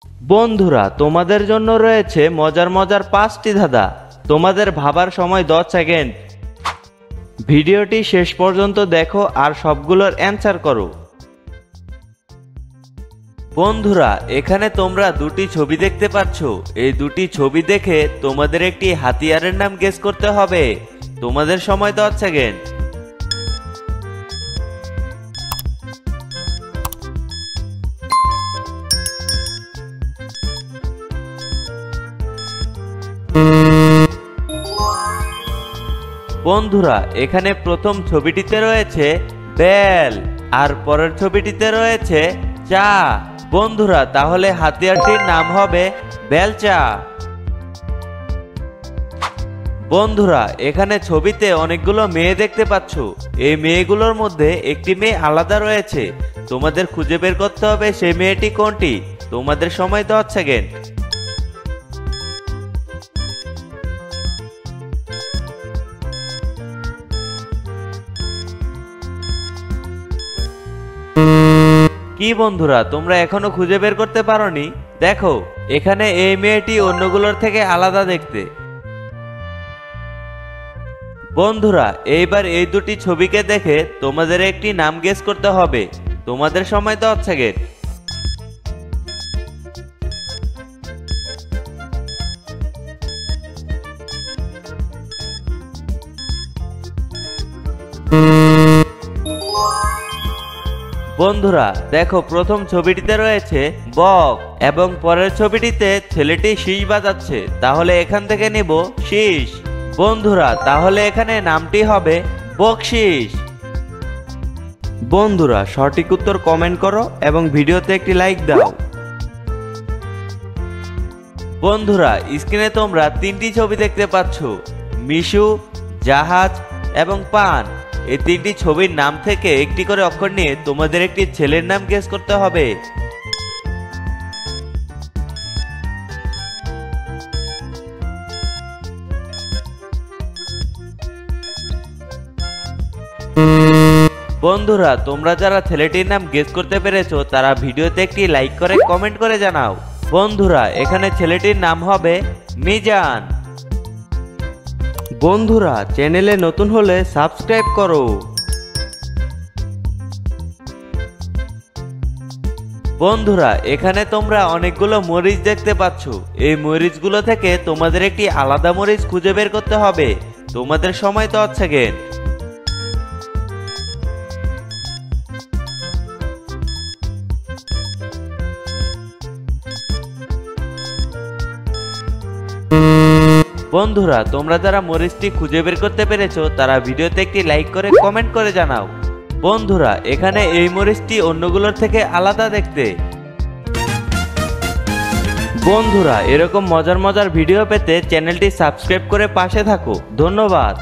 বন্ধুরা, তোমাদের জন্য রয়েছে মজার মজার 5টি ধাঁধা। তোমাদের ভাবার সময় 10 সেকেন্ড। ভিডিওটি শেষ পর্যন্ত দেখো আর সবগুলোর অ্যান্সার করো। বন্ধুরা, এখানে তোমরা দুটি ছবি দেখতে পাচ্ছ। এই দুটি ছবি দেখে তোমাদের একটি হাতিয়ারের নাম গেস করতে হবে। তোমাদের সময় 10 সেকেন্ড। বন্ধুরা, এখানে প্রথম ছবিটিতে রয়েছে বেল আর পরের ছবিটিতে রয়েছে চা। বন্ধুরা, তাহলে হাতিয়ারটির নাম হবে বেলচা। বন্ধুরা, এখানে ছবিতে অনেকগুলো মেয়ে দেখতে পাচ্ছ। এই মেয়েগুলোর মধ্যে একটি মেয়ে আলাদা রয়েছে। তোমাদের খুঁজে বের করতে হবে সেই মেয়েটি কোনটি। তোমাদের সময় 10 সেকেন্ড। কি বন্ধুরা, তোমরা এখনো খুঁজে বের করতে পারোনি? দেখো, এখানে এই মেয়েটি অন্যগুলোর থেকে আলাদা দেখতে। বন্ধুরা, এইবার এই দুটি ছবিকে দেখে তোমাদের একটি নাম গেস করতে হবে। তোমাদের সময় 10 সেকেন্ড। বন্ধুরা, দেখো প্রথম ছবিটিতে রয়েছে বক এবং পরের ছবিটিতে ছেলেটি শীষ বাজাচ্ছে। তাহলে এখান থেকে নিব শীষ। বন্ধুরা, তাহলে এখানে নামটি হবে বকশিস। বন্ধুরা, সঠিক উত্তর কমেন্ট করো এবং ভিডিওতে একটি লাইক দাও। বন্ধুরা, স্ক্রিনে তোমরা 3টি ছবি দেখতে পাচ্ছ, মিশু, জাহাজ এবং পান। এই 3টি ছবির নাম থেকে একটি করে অক্ষর নিয়ে তোমাদের একটি ছেলের নাম গেস করতে হবে। বন্ধুরা, তোমরা যারা ছেলেটির নাম গেস করতে পেরেছো তারা ভিডিওতে একটি লাইক করে কমেন্ট করে জানাও। বন্ধুরা, এখানে ছেলেটির নাম হবে মিজান। বন্ধুরা, চ্যানেলে নতুন হলে সাবস্ক্রাইব করো। বন্ধুরা, এখানে তোমরা অনেকগুলো মরিচ দেখতে পাচ্ছ। এই মরিচগুলো থেকে তোমাদের একটি আলাদা মরিচ খুঁজে বের করতে হবে। তোমাদের সময় 10 সেকেন্ড। বন্ধুরা, তোমরা যারা মরিচটি খুঁজে বের করতে পেরেছো তারা ভিডিওতে একটি লাইক করে কমেন্ট করে জানাও। বন্ধুরা, এখানে এই মরিচটি অন্যগুলোর থেকে আলাদা দেখতে। বন্ধুরা, এরকম মজার মজার ভিডিও পেতে চ্যানেলটি সাবস্ক্রাইব করে পাশে থাকো। ধন্যবাদ।